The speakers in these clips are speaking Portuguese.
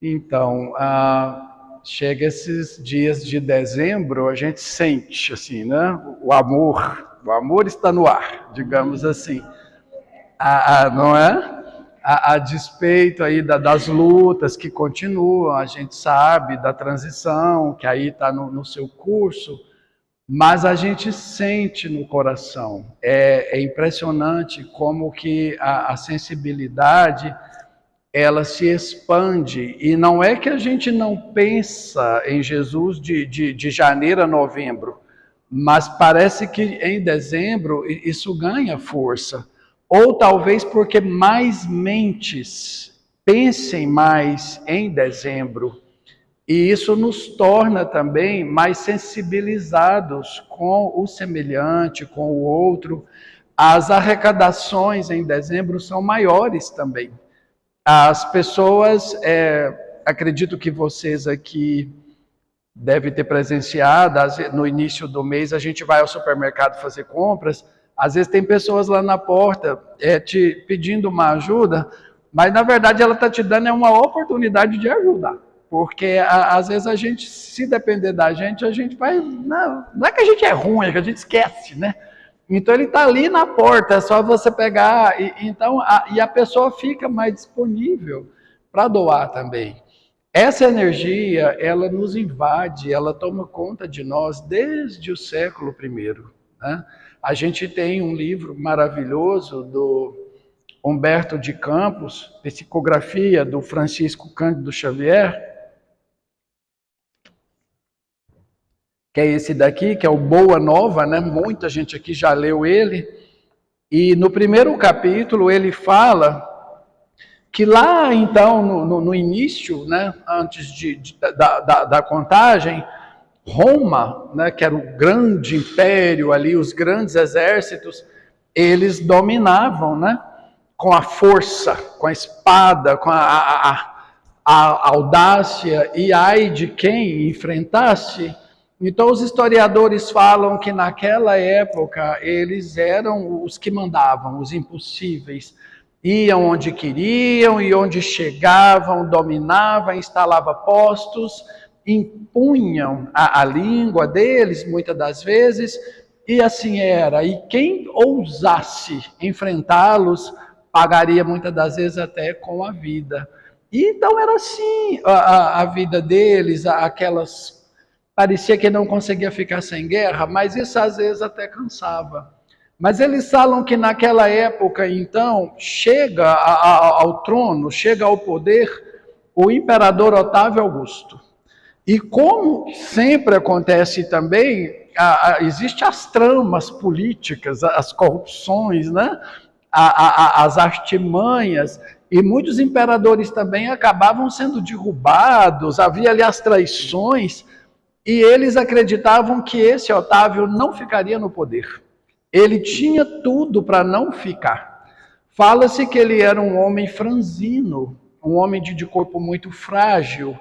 Então, chega esses dias de dezembro, a gente sente, assim, né? O amor está no ar, digamos assim. Não é? A despeito aí das lutas que continuam, a gente sabe da transição, que aí está no seu curso, mas a gente sente no coração. É impressionante como que a sensibilidade ela se expande, e não é que a gente não pensa em Jesus de janeiro a novembro, mas parece que em dezembro isso ganha força, ou talvez porque mais mentes pensem mais em dezembro, e isso nos torna também mais sensibilizados com o semelhante, com o outro. As arrecadações em dezembro são maiores também. As pessoas, acredito que vocês aqui devem ter presenciado, no início do mês a gente vai ao supermercado fazer compras, às vezes tem pessoas lá na porta te pedindo uma ajuda, mas na verdade ela está te dando uma oportunidade de ajudar, porque às vezes a gente, se depender da gente, a gente vai, não é que a gente é ruim, é que a gente esquece, né? Então ele está ali na porta, é só você pegar, então a pessoa fica mais disponível para doar também. Essa energia, ela nos invade, ela toma conta de nós desde o século I. Né? A gente tem um livro maravilhoso do Humberto de Campos, Psicografia do Francisco Cândido Xavier, que é esse daqui, que é o Boa Nova, né? Muita gente aqui já leu ele. E no primeiro capítulo ele fala que lá então, no início, né, antes da contagem, Roma, né, que era o grande império ali, os grandes exércitos, eles dominavam, né, com a força, com a espada, com a audácia, e ai de quem enfrentasse. Então os historiadores falam que naquela época eles eram os que mandavam, os impossíveis. Iam onde queriam e onde chegavam, dominavam, instalavam postos, impunham a língua deles, muitas das vezes, e assim era. E quem ousasse enfrentá-los, pagaria muitas das vezes até com a vida. E então era assim a vida deles, aquelas... Parecia que não conseguia ficar sem guerra, mas isso às vezes até cansava. Mas eles falam que naquela época, então, chega ao trono, chega ao poder, o imperador Otávio Augusto. E como sempre acontece também, existem as tramas políticas, as corrupções, né? As artimanhas, e muitos imperadores também acabavam sendo derrubados, havia ali as traições, e eles acreditavam que esse Otávio não ficaria no poder. Ele tinha tudo para não ficar. Fala-se que ele era um homem franzino, um homem de corpo muito frágil,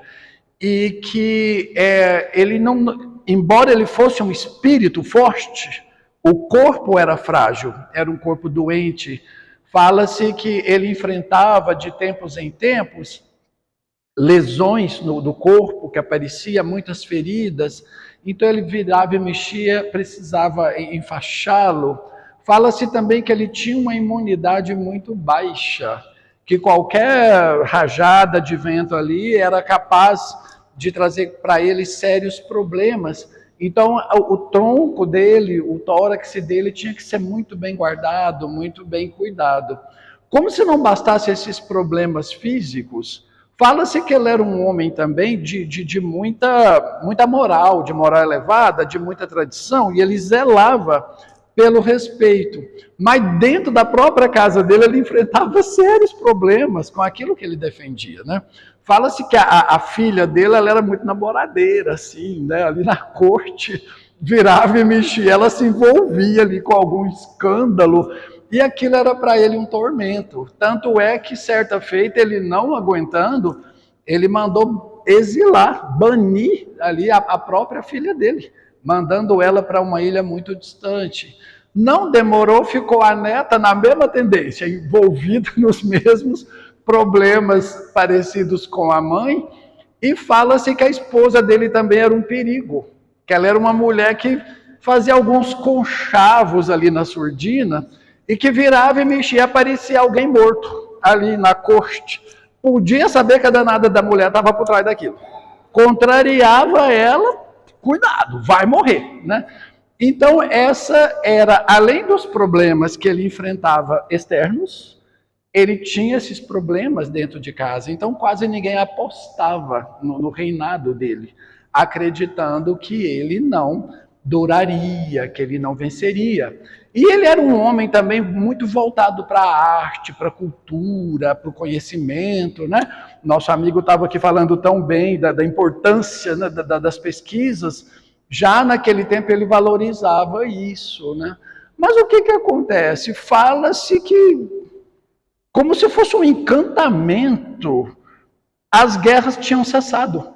e que ele não, embora ele fosse um espírito forte, o corpo era frágil, era um corpo doente. Fala-se que ele enfrentava de tempos em tempos lesões do corpo, que aparecia muitas feridas, então ele virava e mexia, precisava enfaixá-lo. Fala-se também que ele tinha uma imunidade muito baixa, que qualquer rajada de vento ali era capaz de trazer para ele sérios problemas. Então o tronco dele, o tórax dele tinha que ser muito bem guardado, muito bem cuidado. Como se não bastasse esses problemas físicos, fala-se que ele era um homem também de muita moral, de moral elevada, de muita tradição, e ele zelava pelo respeito. Mas dentro da própria casa dele, ele enfrentava sérios problemas com aquilo que ele defendia, né? Fala-se que a filha dele, ela era muito namoradeira, assim, né? Ali na corte, virava e mexia, ela se envolvia ali com algum escândalo, e aquilo era para ele um tormento. Tanto é que, certa feita, ele não aguentando, ele mandou exilar, banir ali a própria filha dele, mandando ela para uma ilha muito distante. Não demorou, ficou a neta na mesma tendência, envolvida nos mesmos problemas parecidos com a mãe, e fala-se que a esposa dele também era um perigo, que ela era uma mulher que fazia alguns conchavos ali na surdina, e que virava e mexia, aparecia alguém morto ali na corte. Podia saber que a danada da mulher estava por trás daquilo. Contrariava ela, cuidado, vai morrer, né? Então essa era, além dos problemas que ele enfrentava externos, ele tinha esses problemas dentro de casa. Então quase ninguém apostava no reinado dele, acreditando que ele não duraria, que ele não venceria. E ele era um homem também muito voltado para a arte, para a cultura, para o conhecimento, né? Nosso amigo estava aqui falando tão bem da importância, né, das pesquisas. Já naquele tempo ele valorizava isso, né? Mas o que acontece? Fala-se que, como se fosse um encantamento, as guerras tinham cessado.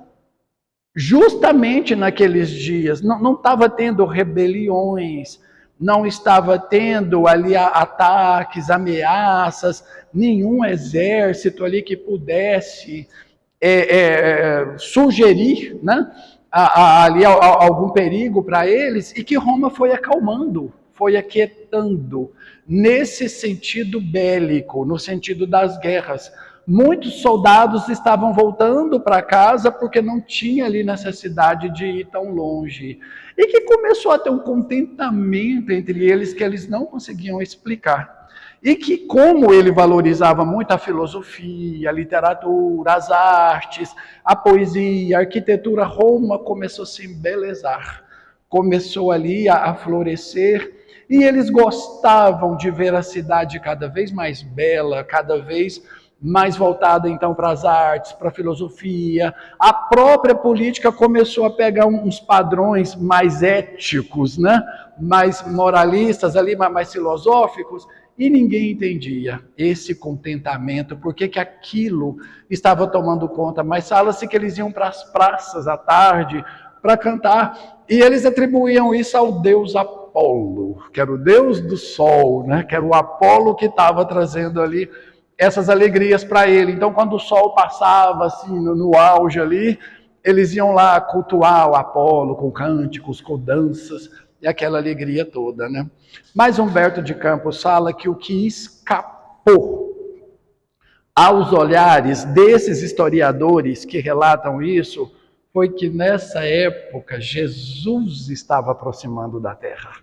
Justamente naqueles dias, não estava tendo rebeliões, não estava tendo ali ataques, ameaças, nenhum exército ali que pudesse sugerir, né, ali algum perigo para eles, e que Roma foi acalmando, foi aquietando, nesse sentido bélico, no sentido das guerras. Muitos soldados estavam voltando para casa porque não tinha ali necessidade de ir tão longe. E que começou a ter um contentamento entre eles que eles não conseguiam explicar. E que, como ele valorizava muito a filosofia, a literatura, as artes, a poesia, a arquitetura, Roma começou a se embelezar. Começou ali a florescer. E eles gostavam de ver a cidade cada vez mais bela, cada vez mais voltada então para as artes, para a filosofia. A própria política começou a pegar uns padrões mais éticos, né? Mais moralistas ali, mais filosóficos, e ninguém entendia esse contentamento, por que aquilo estava tomando conta. Mas fala-se que eles iam para as praças à tarde para cantar, e eles atribuíam isso ao deus Apolo, que era o deus do sol, né? Que era o Apolo que estava trazendo ali essas alegrias para ele. Então, quando o sol passava assim no auge ali, eles iam lá cultuar o Apolo com cânticos, com danças e aquela alegria toda, né? Mas Humberto de Campos fala que o que escapou aos olhares desses historiadores que relatam isso foi que nessa época Jesus estava aproximando da terra.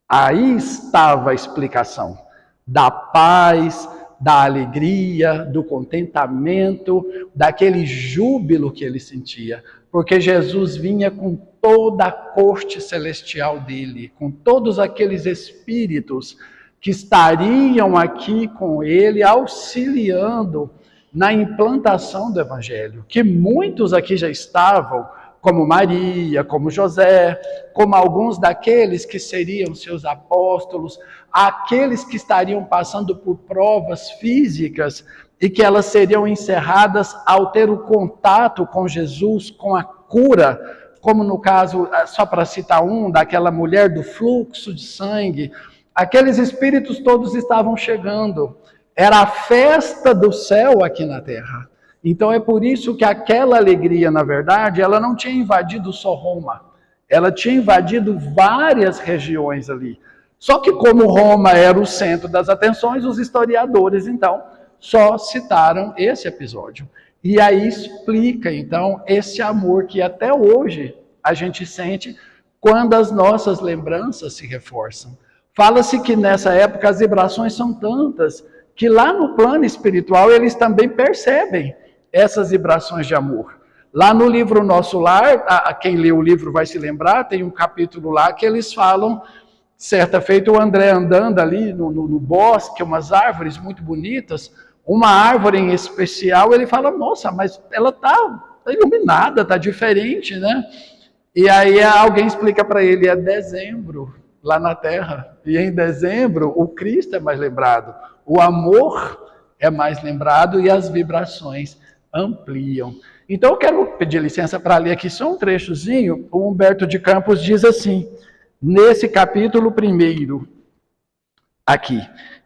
Aí estava a explicação da paz, da alegria, do contentamento, daquele júbilo que ele sentia, porque Jesus vinha com toda a corte celestial dele, com todos aqueles espíritos que estariam aqui com ele, auxiliando na implantação do evangelho, que muitos aqui já estavam, como Maria, como José, como alguns daqueles que seriam seus apóstolos, aqueles que estariam passando por provas físicas e que elas seriam encerradas ao ter o contato com Jesus, com a cura, como no caso, só para citar um, daquela mulher do fluxo de sangue. Aqueles espíritos todos estavam chegando. Era a festa do céu aqui na terra. Então é por isso que aquela alegria, na verdade, ela não tinha invadido só Roma. Ela tinha invadido várias regiões ali. Só que como Roma era o centro das atenções, os historiadores, então, só citaram esse episódio. E aí explica, então, esse amor que até hoje a gente sente quando as nossas lembranças se reforçam. Fala-se que nessa época as vibrações são tantas que lá no plano espiritual eles também percebem essas vibrações de amor. Lá no livro Nosso Lar, quem lê o livro vai se lembrar, tem um capítulo lá que eles falam, certa feita o André andando ali no bosque, umas árvores muito bonitas, uma árvore em especial, ele fala, nossa, mas ela está iluminada, está diferente, né? E aí alguém explica para ele, é dezembro, lá na Terra, e em dezembro o Cristo é mais lembrado, o amor é mais lembrado e as vibrações ampliam. Então eu quero pedir licença para ler aqui só um trechozinho. O Humberto de Campos diz assim, nesse capítulo 1, aqui,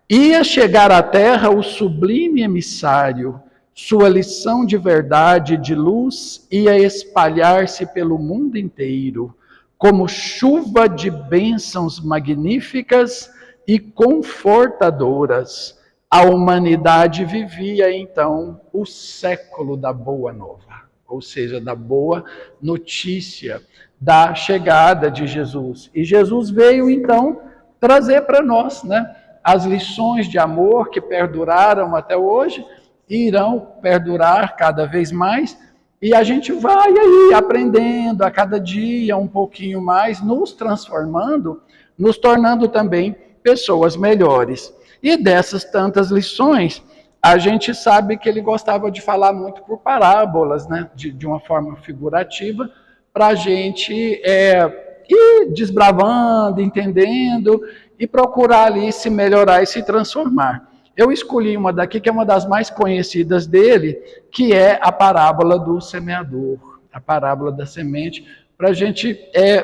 ia chegar à terra o sublime emissário sua lição de verdade e de luz ia espalhar-se pelo mundo inteiro, como chuva de bênçãos magníficas e confortadoras. A humanidade vivia então o século da Boa Nova, ou seja, da boa notícia, da chegada de Jesus. E Jesus veio então trazer para nós, né, as lições de amor que perduraram até hoje e irão perdurar cada vez mais. E a gente vai aí aprendendo a cada dia um pouquinho mais, nos transformando, nos tornando também pessoas melhores. E dessas tantas lições, a gente sabe que ele gostava de falar muito por parábolas, né? De uma forma figurativa, para a gente ir desbravando, entendendo e procurar ali se melhorar e se transformar. Eu escolhi uma daqui que é uma das mais conhecidas dele, que é a parábola do semeador, a parábola da semente, para a gente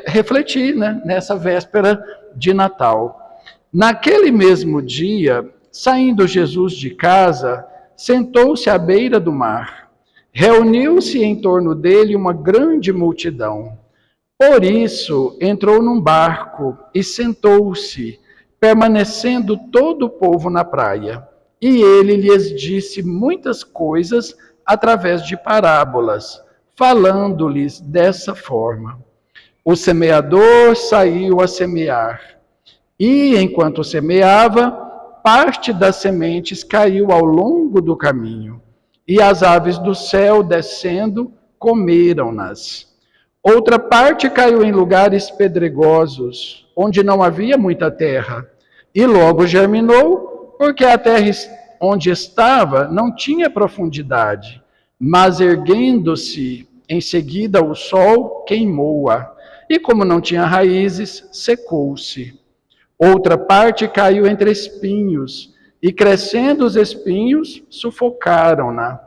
refletir, né, nessa véspera de Natal. Naquele mesmo dia, saindo Jesus de casa, sentou-se à beira do mar. Reuniu-se em torno dele uma grande multidão. Por isso, entrou num barco e sentou-se, permanecendo todo o povo na praia. E ele lhes disse muitas coisas através de parábolas, falando-lhes dessa forma. O semeador saiu a semear. E, enquanto semeava, parte das sementes caiu ao longo do caminho, e as aves do céu, descendo, comeram-nas. Outra parte caiu em lugares pedregosos, onde não havia muita terra, e logo germinou, porque a terra onde estava não tinha profundidade, mas erguendo-se em seguida o sol queimou-a, e como não tinha raízes, secou-se. Outra parte caiu entre espinhos, e crescendo os espinhos, sufocaram-na.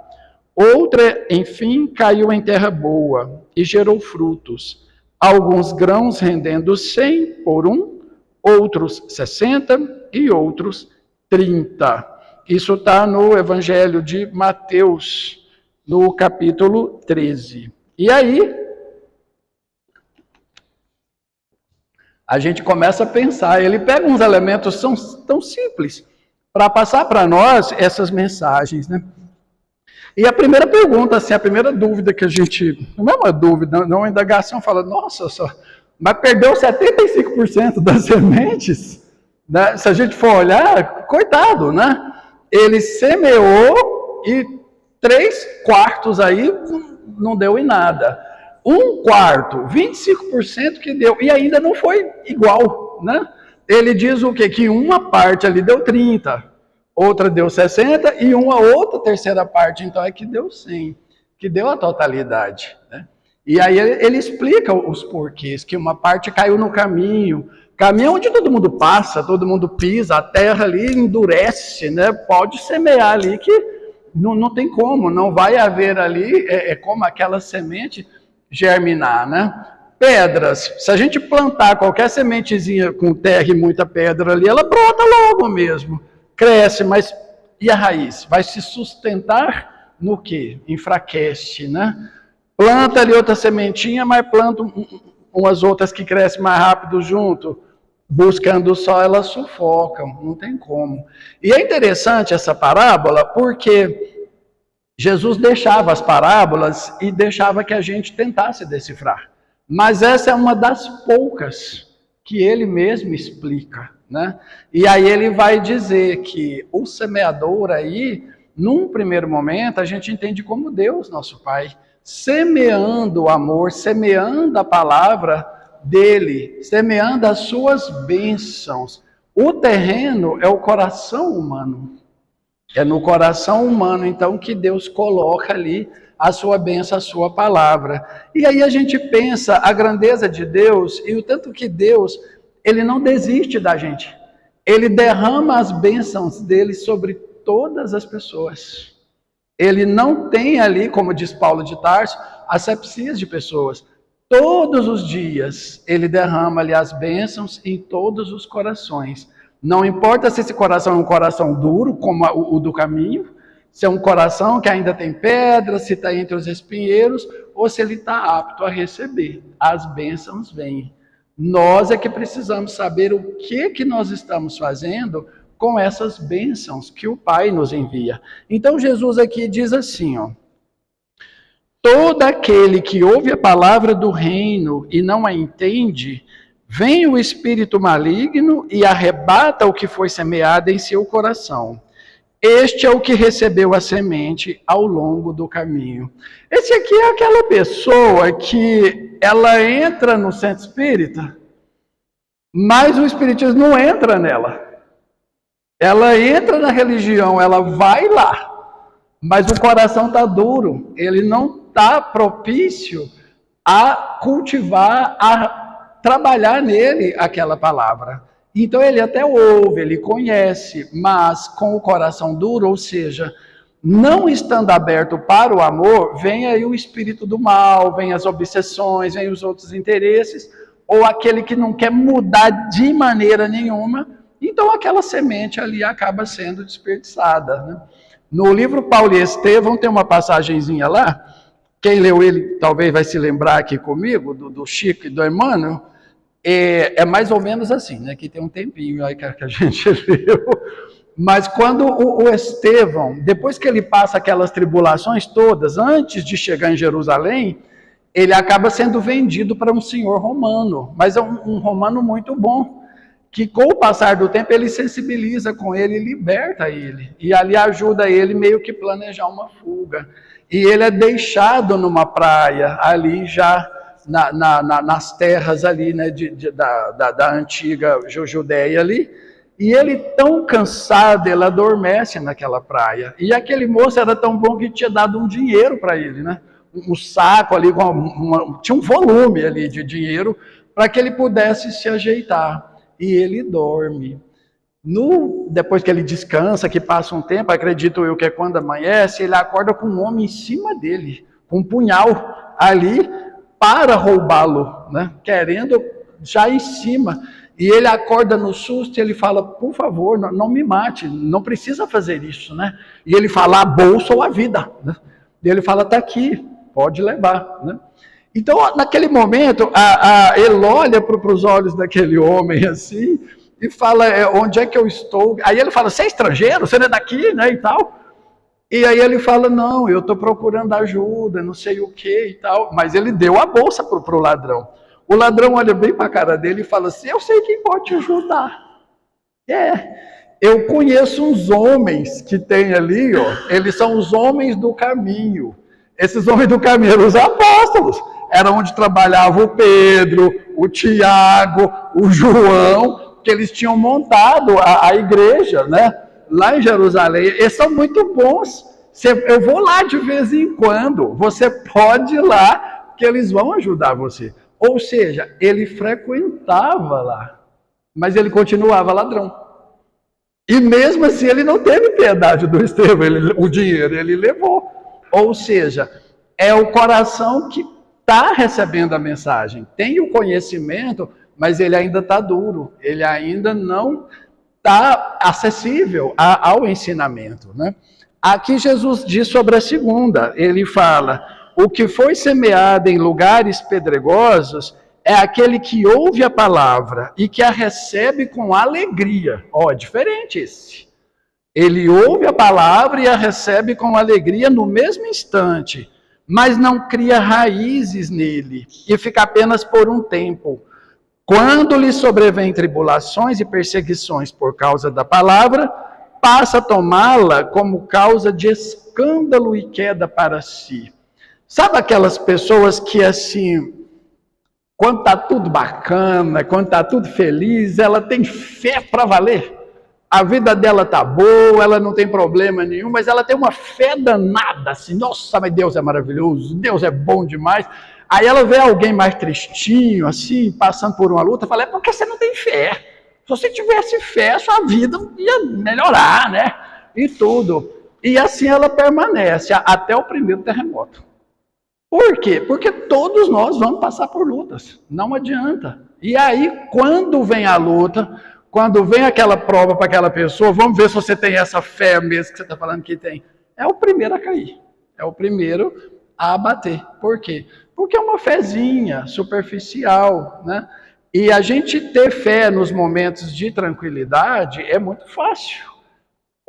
Outra, enfim, caiu em terra boa, e gerou frutos. Alguns grãos rendendo 100 por um, outros 60 e outros 30. Isso está no Evangelho de Mateus, no capítulo 13. E aí, a gente começa a pensar, ele pega uns elementos tão simples para passar para nós essas mensagens, né? E a primeira pergunta, assim, a primeira dúvida que a gente, não é uma dúvida, não é uma indagação, fala, nossa, mas perdeu 75% das sementes, né? Se a gente for olhar, coitado, né? Ele semeou e 3/4 aí não deu em nada. 1/4, 25% que deu, e ainda não foi igual, né? Ele diz o quê? Que uma parte ali deu 30, outra deu 60, e uma outra terceira parte, então, é que deu 100, que deu a totalidade, né? E aí ele explica os porquês, que uma parte caiu no caminho onde todo mundo passa, todo mundo pisa, a terra ali endurece, né? Pode semear ali que não tem como, não vai haver ali, como aquela semente germinar, né? Pedras, se a gente plantar qualquer sementezinha com terra e muita pedra ali, ela brota logo mesmo, cresce, mas e a raiz? Vai se sustentar no quê? Enfraquece, né? Planta ali outra sementinha, mas planta umas outras que crescem mais rápido junto, buscando o sol, elas sufocam, não tem como. E é interessante essa parábola, porque Jesus deixava as parábolas e deixava que a gente tentasse decifrar. Mas essa é uma das poucas que ele mesmo explica, né? E aí ele vai dizer que o semeador aí, num primeiro momento, a gente entende como Deus, nosso Pai, semeando o amor, semeando a palavra dele, semeando as suas bênçãos. O terreno é o coração humano. É no coração humano, então, que Deus coloca ali a sua bênção, a sua palavra. E aí a gente pensa a grandeza de Deus e o tanto que Deus, ele não desiste da gente. Ele derrama as bênçãos dele sobre todas as pessoas. Ele não tem ali, como diz Paulo de Tarso, asepsias de pessoas. Todos os dias ele derrama ali as bênçãos em todos os corações. Não importa se esse coração é um coração duro, como o do caminho, Se é um coração que ainda tem pedra, se está entre os espinheiros, ou se ele está apto a receber. As bênçãos vêm. Nós é que precisamos saber o que nós estamos fazendo com essas bênçãos que o Pai nos envia. Então Jesus aqui diz assim, ó: todo aquele que ouve a palavra do reino e não a entende, vem o espírito maligno e arrebata o que foi semeado em seu coração. Este é o que recebeu a semente ao longo do caminho. Esse aqui é aquela pessoa que ela entra no centro espírita, mas o espiritismo não entra nela. Ela entra na religião, ela vai lá, mas o coração está duro, ele não está propício a cultivar, a trabalhar nele aquela palavra. Então ele até ouve, ele conhece, mas com o coração duro, ou seja, não estando aberto para o amor, vem aí o espírito do mal, vem as obsessões, vem os outros interesses, ou aquele que não quer mudar de maneira nenhuma, então aquela semente ali acaba sendo desperdiçada, né? No livro Paulo e Estevão tem uma passagenzinha lá, quem leu ele talvez vai se lembrar aqui comigo, do Chico e do Emmanuel. É mais ou menos assim, né? Que tem um tempinho aí que a gente leu. Mas quando o Estevão, depois que ele passa aquelas tribulações todas, antes de chegar em Jerusalém, ele acaba sendo vendido para um senhor romano, mas é um romano muito bom, que com o passar do tempo ele sensibiliza com ele e liberta ele. E ali ajuda ele meio que planejar uma fuga. E ele é deixado numa praia, ali já nas terras ali, né, da antiga Judéia ali, e ele tão cansado, ele adormece naquela praia. E aquele moço era tão bom que tinha dado um dinheiro para ele, né? Um saco ali, tinha um volume ali de dinheiro para que ele pudesse se ajeitar. E ele dorme. Depois que ele descansa, que passa um tempo, acredito eu que é quando amanhece, ele acorda com um homem em cima dele, com um punhal ali, para roubá-lo, né? Querendo já em cima. E ele acorda no susto e ele fala, por favor, não me mate, não precisa fazer isso, né? E ele fala, a bolsa ou a vida, né? E ele fala, está aqui, pode levar, né? Então, naquele momento, ele olha para os olhos daquele homem assim e fala, onde é que eu estou? Aí ele fala, você é estrangeiro? Você não é daqui, né, e tal? E aí ele fala, não, eu estou procurando ajuda, não sei o que e tal. Mas ele deu a bolsa para o ladrão. O ladrão olha bem para a cara dele e fala assim, eu sei quem pode te ajudar. Eu conheço uns homens que tem ali, ó, eles são os homens do caminho. Esses homens do caminho eram os apóstolos. Era onde trabalhava o Pedro, o Tiago, o João, que eles tinham montado a igreja, né? Lá em Jerusalém. Eles são muito bons. Eu vou lá de vez em quando. Você pode ir lá, que eles vão ajudar você. Ou seja, ele frequentava lá, mas ele continuava ladrão. E mesmo assim ele não teve piedade do Estevão, o dinheiro ele levou. Ou seja, é o coração que está recebendo a mensagem, tem o conhecimento, mas ele ainda está duro, ele ainda não está acessível ao ensinamento, né? Aqui Jesus diz sobre a segunda, ele fala, o que foi semeado em lugares pedregosos é aquele que ouve a palavra e que a recebe com alegria. Ó, é diferente esse. Ele ouve a palavra e a recebe com alegria no mesmo instante, mas não cria raízes nele e fica apenas por um tempo. Quando lhe sobrevêm tribulações e perseguições por causa da palavra, passa a tomá-la como causa de escândalo e queda para si. Sabe aquelas pessoas que assim, quando está tudo bacana, quando está tudo feliz, ela tem fé para valer? A vida dela tá boa, ela não tem problema nenhum, mas ela tem uma fé danada, assim, nossa, mas Deus é maravilhoso, Deus é bom demais. Aí ela vê alguém mais tristinho, assim, passando por uma luta, fala, é porque você não tem fé. Se você tivesse fé, sua vida ia melhorar, né? E tudo. E assim ela permanece até o primeiro terremoto. Por quê? Porque todos nós vamos passar por lutas, não adianta. E aí, quando vem a luta, quando vem aquela prova para aquela pessoa, vamos ver se você tem essa fé mesmo que você está falando que tem. é o primeiro a cair, é o primeiro a abater. Por quê? Porque é uma fezinha superficial, né? E a gente ter fé nos momentos de tranquilidade é muito fácil.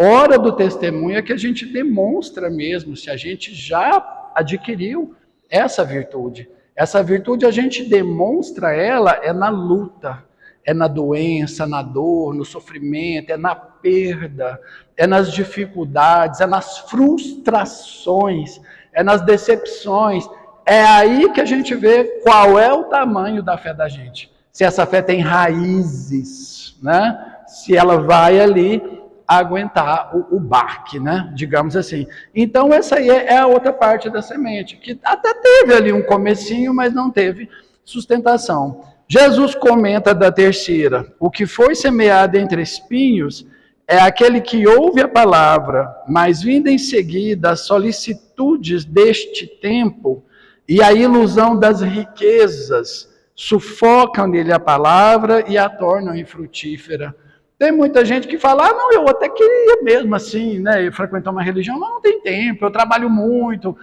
Hora do testemunho é que a gente demonstra mesmo se a gente já adquiriu essa virtude. Essa virtude a gente demonstra ela é na luta, é na doença, na dor, no sofrimento, é na perda, é nas dificuldades, é nas frustrações, é nas decepções. É aí que a gente vê qual é o tamanho da fé da gente. Se essa fé tem raízes, né? Se ela vai ali aguentar o baque, né? Digamos assim. Então essa aí é a outra parte da semente, que até teve ali um comecinho, mas não teve sustentação. Jesus comenta da terceira: o que foi semeado entre espinhos é aquele que ouve a palavra, mas vindo em seguida as solicitudes deste tempo e a ilusão das riquezas sufocam nele a palavra e a tornam infrutífera. Tem muita gente que fala, não, eu até queria mesmo assim, né, frequentar uma religião, mas não tem tempo, eu trabalho muito,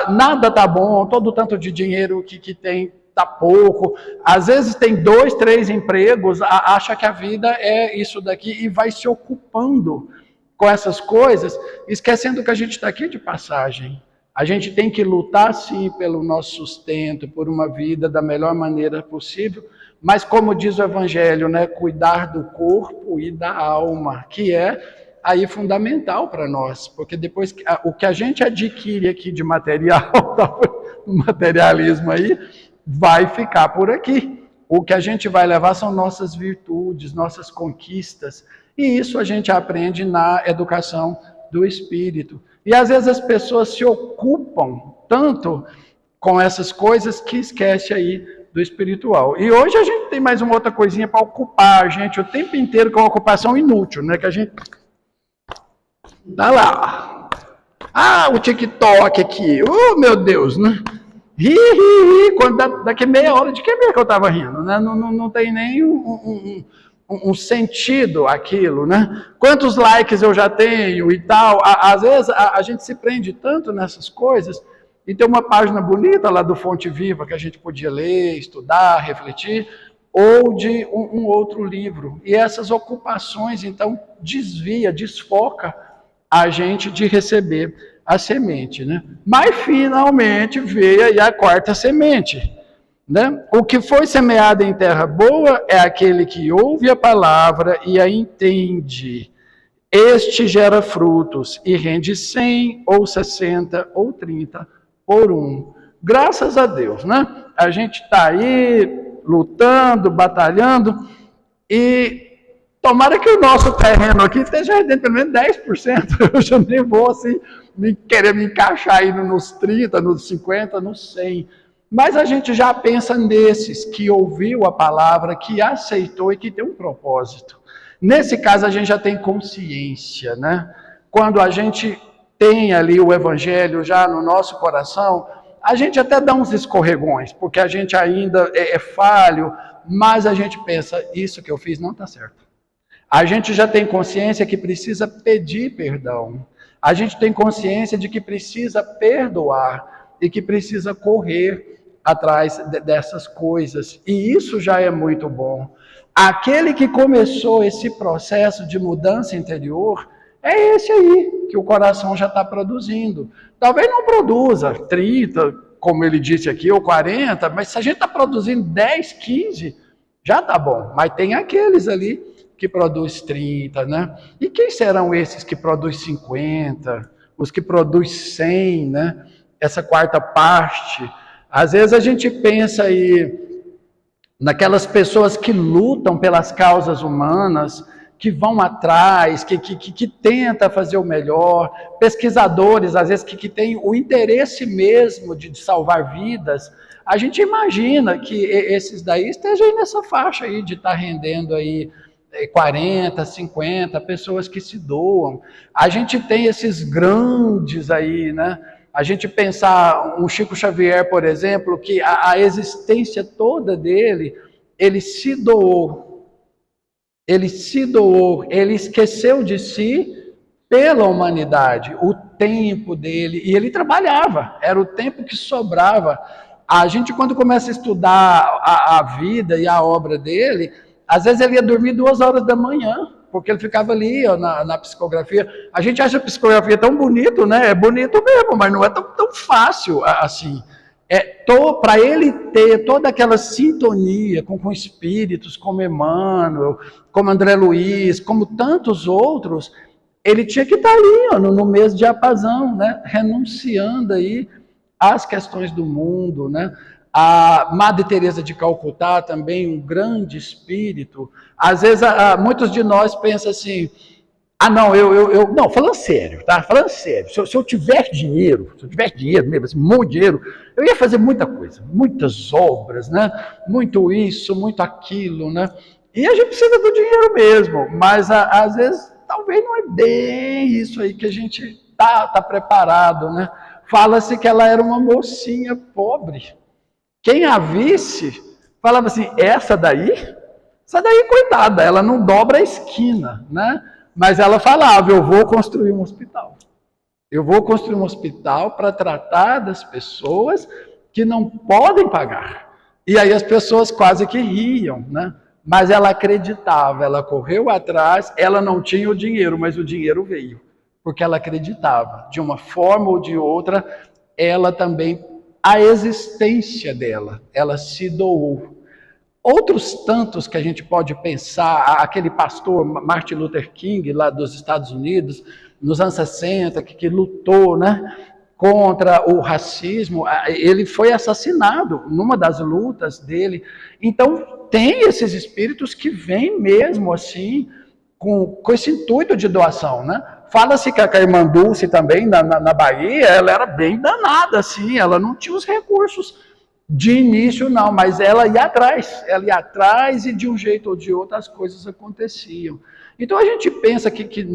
nada tá bom, todo tanto de dinheiro que tem tá pouco, às vezes tem 2, 3 empregos, acha que a vida é isso daqui e vai se ocupando com essas coisas, esquecendo que a gente está aqui de passagem. A gente tem que lutar sim pelo nosso sustento, por uma vida da melhor maneira possível, mas como diz o Evangelho, né, cuidar do corpo e da alma, que é aí fundamental para nós, porque depois o que a gente adquire aqui de material, do materialismo aí, vai ficar por aqui. O que a gente vai levar são nossas virtudes, nossas conquistas, e isso a gente aprende na educação do espírito. E às vezes as pessoas se ocupam tanto com essas coisas que esquece aí do espiritual. E hoje a gente tem mais uma outra coisinha para ocupar a gente o tempo inteiro, com uma ocupação inútil, né? Que a gente tá lá. O TikTok aqui. Oh, meu Deus, né? Ri. Quando daqui meia hora, de que meia que eu tava rindo, né? Não tem nem um sentido aquilo, né? Quantos likes eu já tenho e tal. Às vezes a gente se prende tanto nessas coisas. E tem uma página bonita lá do Fonte Viva que a gente podia ler, estudar, refletir, ou de um outro livro. E essas ocupações, então, desfoca a gente de receber a semente, né? Mas finalmente veio aí a quarta semente, né? O que foi semeado em terra boa é aquele que ouve a palavra e a entende. Este gera frutos e rende 100 ou 60 ou 30 por um. Graças a Deus, né? A gente está aí lutando, batalhando, e tomara que o nosso terreno aqui esteja rendendo pelo menos 10%. Eu já nem vou assim, querer me encaixar aí nos 30, nos 50, nos 100. Mas a gente já pensa nesses que ouviu a palavra, que aceitou e que tem um propósito. Nesse caso, a gente já tem consciência, né? Quando a gente tem ali o evangelho já no nosso coração, a gente até dá uns escorregões, porque a gente ainda é falho, mas a gente pensa, isso que eu fiz não está certo. A gente já tem consciência que precisa pedir perdão. A gente tem consciência de que precisa perdoar e que precisa correr atrás dessas coisas. E isso já é muito bom. Aquele que começou esse processo de mudança interior é esse aí, que o coração já está produzindo. Talvez não produza 30, como ele disse aqui, ou 40, mas se a gente está produzindo 10, 15, já está bom. Mas tem aqueles ali que produz 30, né? E quem serão esses que produz 50? Os que produz 100, né? Essa quarta parte. Às vezes a gente pensa aí naquelas pessoas que lutam pelas causas humanas, que vão atrás, que tenta fazer o melhor, pesquisadores, às vezes, que têm o interesse mesmo de salvar vidas. A gente imagina que esses daí estejam aí nessa faixa aí de estar rendendo aí 40, 50 pessoas que se doam. A gente tem esses grandes aí, né? A gente pensar um Chico Xavier, por exemplo, que a existência toda dele, ele se doou, ele esqueceu de si pela humanidade, o tempo dele, e ele trabalhava, era o tempo que sobrava. A gente, quando começa a estudar a vida e a obra dele, às vezes ele ia dormir 2 horas da manhã, porque ele ficava ali ó, na psicografia. A gente acha a psicografia tão bonito, né? É bonito mesmo, mas não é tão fácil assim. Para ele ter toda aquela sintonia com espíritos, como Emmanuel, como André Luiz, como tantos outros, ele tinha que estar ali ó, no mês de apazão, né? Renunciando aí às questões do mundo, né? A Madre Teresa de Calcutá também, um grande espírito. Às vezes, muitos de nós pensam assim, não, não, falando sério, tá? Falando sério, se eu tivesse dinheiro mesmo, assim, muito dinheiro, eu ia fazer muita coisa, muitas obras, né? Muito isso, muito aquilo, né? E a gente precisa do dinheiro mesmo, mas às vezes, talvez não é bem isso aí que a gente tá preparado, né? Fala-se que ela era uma mocinha pobre. Quem a visse, falava assim, essa daí, coitada, ela não dobra a esquina, né? Mas ela falava, eu vou construir um hospital. Eu vou construir um hospital para tratar das pessoas que não podem pagar. E aí as pessoas quase que riam, né? Mas ela acreditava, ela correu atrás, ela não tinha o dinheiro, mas o dinheiro veio. Porque ela acreditava, de uma forma ou de outra, ela também, a existência dela, ela se doou. Outros tantos que a gente pode pensar, aquele pastor Martin Luther King, lá dos Estados Unidos, nos anos 60, que lutou, né, contra o racismo, ele foi assassinado numa das lutas dele. Então, tem esses espíritos que vêm mesmo assim, com esse intuito de doação, né? Fala-se que a irmã Dulce também, na Bahia, ela era bem danada, assim, ela não tinha os recursos de início, não, mas ela ia atrás e de um jeito ou de outro as coisas aconteciam. Então a gente pensa que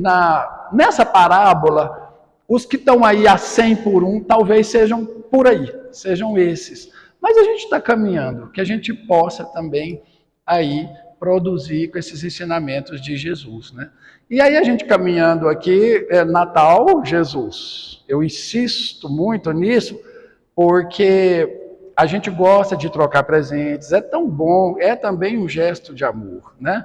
nessa parábola, os que estão aí a 100 por 1, talvez sejam por aí, sejam esses. Mas a gente está caminhando, que a gente possa também aí produzir com esses ensinamentos de Jesus, né? E aí a gente caminhando aqui, Natal, Jesus. Eu insisto muito nisso, porque a gente gosta de trocar presentes, é tão bom, é também um gesto de amor, né?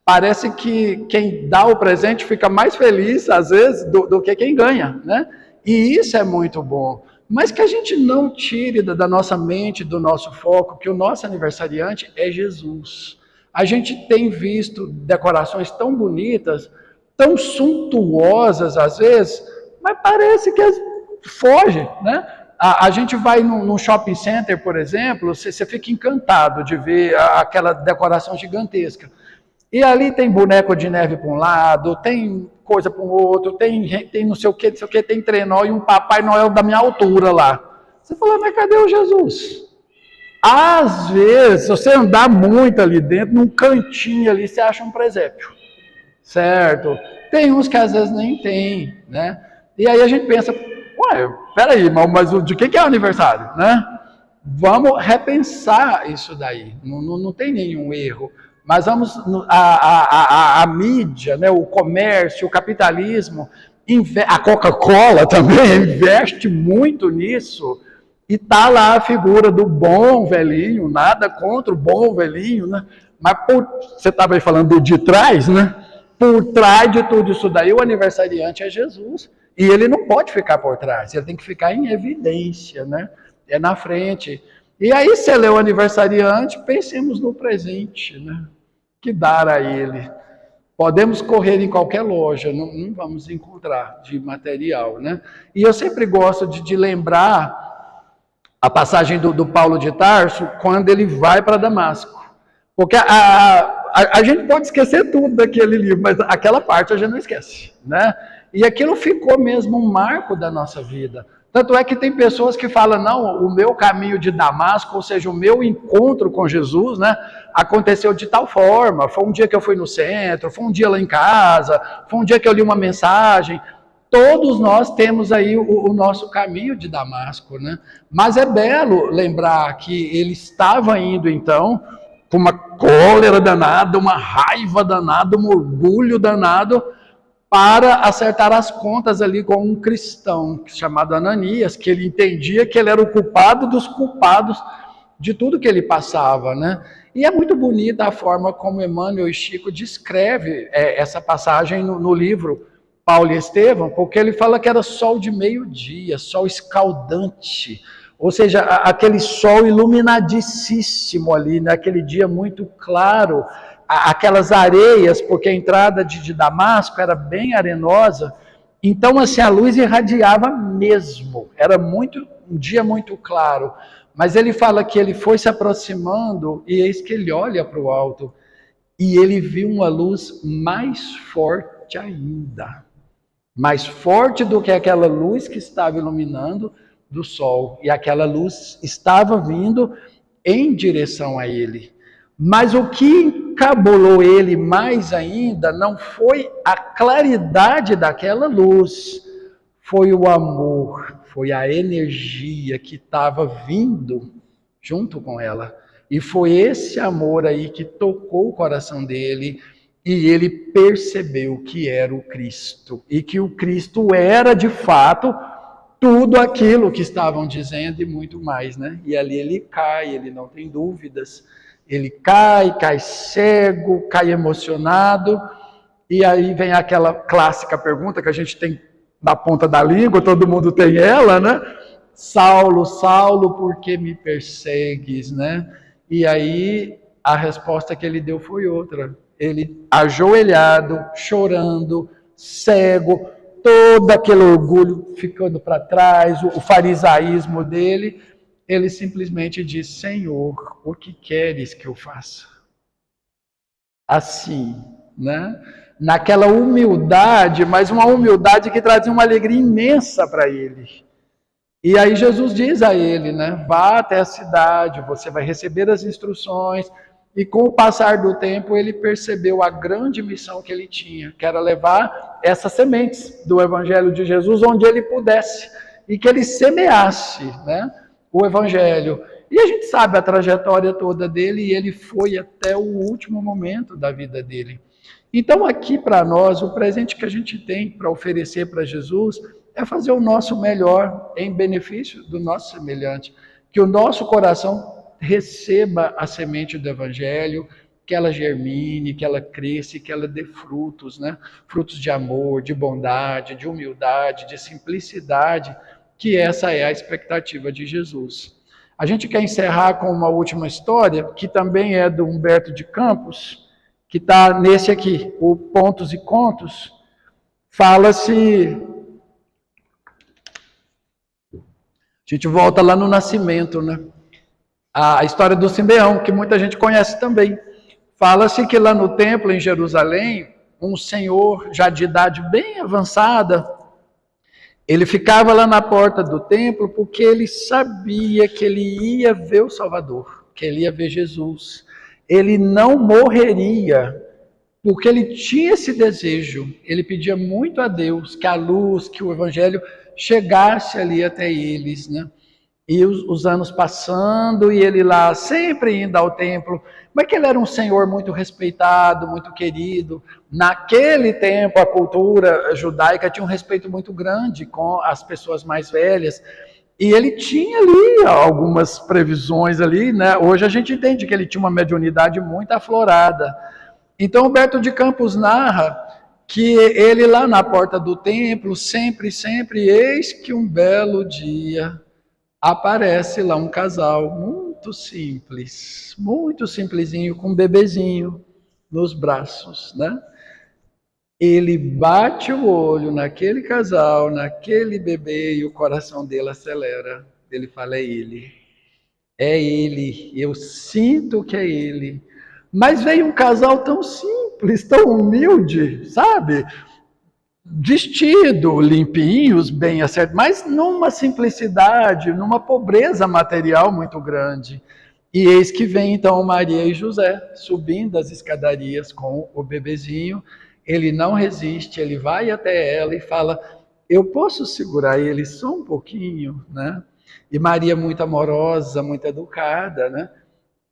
Parece que quem dá o presente fica mais feliz, às vezes, do que quem ganha, né? E isso é muito bom. Mas que a gente não tire da nossa mente, do nosso foco, que o nosso aniversariante é Jesus. A gente tem visto decorações tão bonitas, tão suntuosas às vezes, mas parece que foge, né? A gente vai num shopping center, por exemplo, você fica encantado de ver aquela decoração gigantesca. E ali tem boneco de neve para um lado, tem coisa para o outro, tem não sei o que, tem trenó e um Papai Noel da minha altura lá. Você fala, mas cadê o Jesus? Às vezes, se você andar muito ali dentro, num cantinho ali, você acha um presépio. Certo? Tem uns que às vezes nem tem, né? E aí a gente pensa, ué, peraí, mas de que é o aniversário, né? Vamos repensar isso daí, não tem nenhum erro. Mas vamos, a mídia, né, o comércio, o capitalismo, a Coca-Cola também investe muito nisso, e tá lá a figura do bom velhinho, nada contra o bom velhinho, né? Mas você estava aí falando de trás, né? Por trás de tudo isso daí, o aniversariante é Jesus. E ele não pode ficar por trás, ele tem que ficar em evidência, né? É na frente. E aí, se ele é o aniversariante, pensemos no presente, né? Que dar a ele. Podemos correr em qualquer loja, não vamos encontrar de material, né? E eu sempre gosto de lembrar a passagem do Paulo de Tarso, quando ele vai para Damasco. Porque a gente pode esquecer tudo daquele livro, mas aquela parte a gente não esquece, né? E aquilo ficou mesmo um marco da nossa vida. Tanto é que tem pessoas que falam, não, o meu caminho de Damasco, ou seja, o meu encontro com Jesus, né, aconteceu de tal forma, foi um dia que eu fui no centro, foi um dia lá em casa, foi um dia que eu li uma mensagem. Todos nós temos aí o nosso caminho de Damasco, né? Mas é belo lembrar que ele estava indo, então, com uma cólera danada, uma raiva danada, um orgulho danado, para acertar as contas ali com um cristão chamado Ananias, que ele entendia que ele era o culpado dos culpados de tudo que ele passava, né? E é muito bonita a forma como Emmanuel e Chico descreve essa passagem no livro Paulo e Estevão, porque ele fala que era sol de meio-dia, sol escaldante, ou seja, aquele sol iluminadíssimo ali, naquele dia muito claro, aquelas areias, porque a entrada de Damasco era bem arenosa, então assim, a luz irradiava mesmo, era um dia muito claro, mas ele fala que ele foi se aproximando e eis que ele olha para o alto e ele viu uma luz mais forte ainda, mais forte do que aquela luz que estava iluminando do sol, e aquela luz estava vindo em direção a ele. Mas o que encabulou ele mais ainda não foi a claridade daquela luz, foi o amor, foi a energia que estava vindo junto com ela. E foi esse amor aí que tocou o coração dele, e ele percebeu que era o Cristo, e que o Cristo era de fato tudo aquilo que estavam dizendo e muito mais, né? E ali ele cai, ele não tem dúvidas, ele cai cego, cai emocionado, e aí vem aquela clássica pergunta que a gente tem na ponta da língua, todo mundo tem ela, né? Saulo, Saulo, por que me persegues, né? E aí a resposta que ele deu foi outra. Ele ajoelhado, chorando, cego, todo aquele orgulho ficando para trás, o farisaísmo dele, ele simplesmente diz: Senhor, o que queres que eu faça? Assim, né? Naquela humildade, mas uma humildade que trazia uma alegria imensa para ele. E aí Jesus diz a ele, né? Vá até a cidade, você vai receber as instruções. E com o passar do tempo, ele percebeu a grande missão que ele tinha, que era levar essas sementes do Evangelho de Jesus onde ele pudesse, e que ele semeasse, né, o Evangelho. E a gente sabe a trajetória toda dele, e ele foi até o último momento da vida dele. Então aqui para nós, o presente que a gente tem para oferecer para Jesus é fazer o nosso melhor em benefício do nosso semelhante, que o nosso coração receba a semente do Evangelho, que ela germine, que ela cresça, que ela dê frutos, né? Frutos de amor, de bondade, de humildade, de simplicidade, que essa é a expectativa de Jesus. A gente quer encerrar com uma última história, que também é do Humberto de Campos, que está nesse aqui, o Pontos e Contos. Fala-se... A gente volta lá no nascimento, né? A história do Simeão, que muita gente conhece também. Fala-se que lá no templo, em Jerusalém, um senhor já de idade bem avançada, ele ficava lá na porta do templo porque ele sabia que ele ia ver o Salvador, que ele ia ver Jesus. Ele não morreria, porque ele tinha esse desejo. Ele pedia muito a Deus que a luz, que o Evangelho chegasse ali até eles, né? E os anos passando, e ele lá sempre indo ao templo, mas que ele era um senhor muito respeitado, muito querido. Naquele tempo, a cultura judaica tinha um respeito muito grande com as pessoas mais velhas, e ele tinha ali algumas previsões ali, né? Hoje a gente entende que ele tinha uma mediunidade muito aflorada. Então, Humberto de Campos narra que ele lá na porta do templo, sempre, eis que um belo dia aparece lá um casal muito simplesinho, com um bebezinho nos braços, né? Ele bate o olho naquele casal, naquele bebê, e o coração dele acelera. Ele fala: é ele, eu sinto que é ele. Mas veio um casal tão simples, tão humilde, sabe? Vestido, limpinhos, bem acertados, mas numa simplicidade, numa pobreza material muito grande. E eis que vem então Maria e José subindo as escadarias com o bebezinho. Ele não resiste, ele vai até ela e fala: eu posso segurar ele só um pouquinho, né? E Maria, muito amorosa, muito educada, né?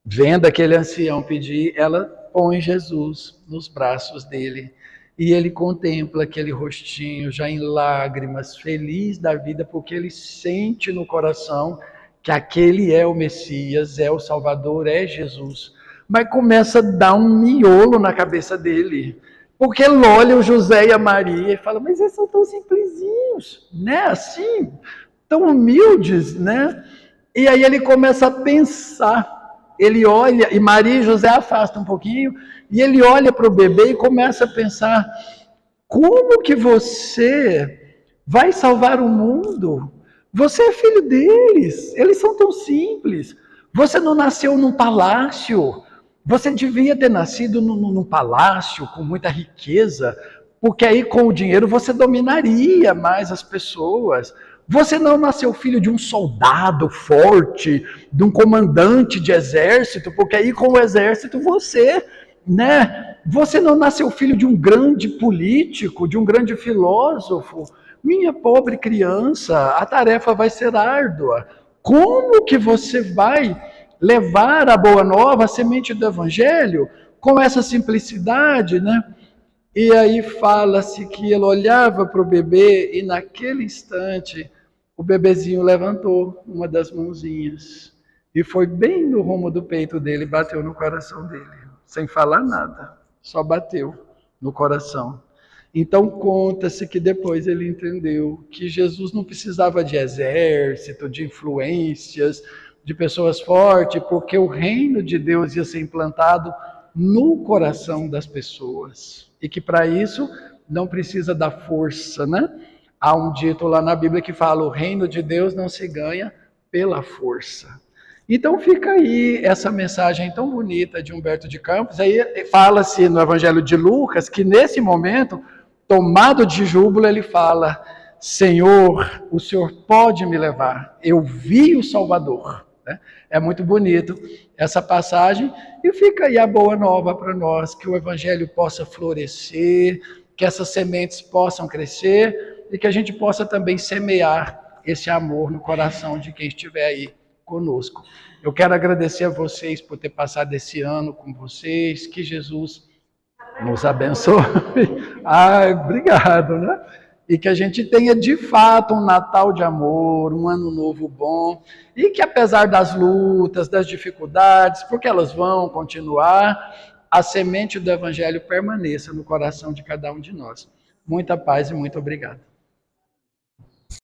Vendo aquele ancião pedir, ela põe Jesus nos braços dele. E ele contempla aquele rostinho já em lágrimas, feliz da vida, porque ele sente no coração que aquele é o Messias, é o Salvador, é Jesus. Mas começa a dar um miolo na cabeça dele, porque ele olha o José e a Maria e fala, mas eles são tão simplesinhos, né? Assim, tão humildes, né? E aí ele começa a pensar. Ele olha, e Maria e José afastam um pouquinho, e ele olha para o bebê e começa a pensar, como que você vai salvar o mundo? Você é filho deles, eles são tão simples. Você não nasceu num palácio, você devia ter nascido num palácio com muita riqueza, porque aí com o dinheiro você dominaria mais as pessoas. Você não nasceu filho de um soldado forte, de um comandante de exército, porque aí com o exército você, né? Você não nasceu filho de um grande político, de um grande filósofo. Minha pobre criança, a tarefa vai ser árdua. Como que você vai levar a boa nova, a semente do evangelho, com essa simplicidade, né? E aí fala-se que ele olhava para o bebê e naquele instante o bebezinho levantou uma das mãozinhas e foi bem no rumo do peito dele, bateu no coração dele, sem falar nada, só bateu no coração. Então conta-se que depois ele entendeu que Jesus não precisava de exército, de influências, de pessoas fortes, porque o reino de Deus ia ser implantado no coração das pessoas. E que para isso não precisa da força, né? Há um dito lá na Bíblia que fala: o reino de Deus não se ganha pela força. Então fica aí essa mensagem tão bonita de Humberto de Campos. Aí fala-se no Evangelho de Lucas que nesse momento, tomado de júbilo, ele fala: Senhor, o Senhor pode me levar, eu vi o Salvador. É muito bonito essa passagem e fica aí a boa nova para nós, que o Evangelho possa florescer, que essas sementes possam crescer e que a gente possa também semear esse amor no coração de quem estiver aí conosco. Eu quero agradecer a vocês por ter passado esse ano com vocês, que Jesus nos abençoe. Obrigado, né? E que a gente tenha de fato um Natal de amor, um ano novo bom, e que apesar das lutas, das dificuldades, porque elas vão continuar, a semente do Evangelho permaneça no coração de cada um de nós. Muita paz e muito obrigado.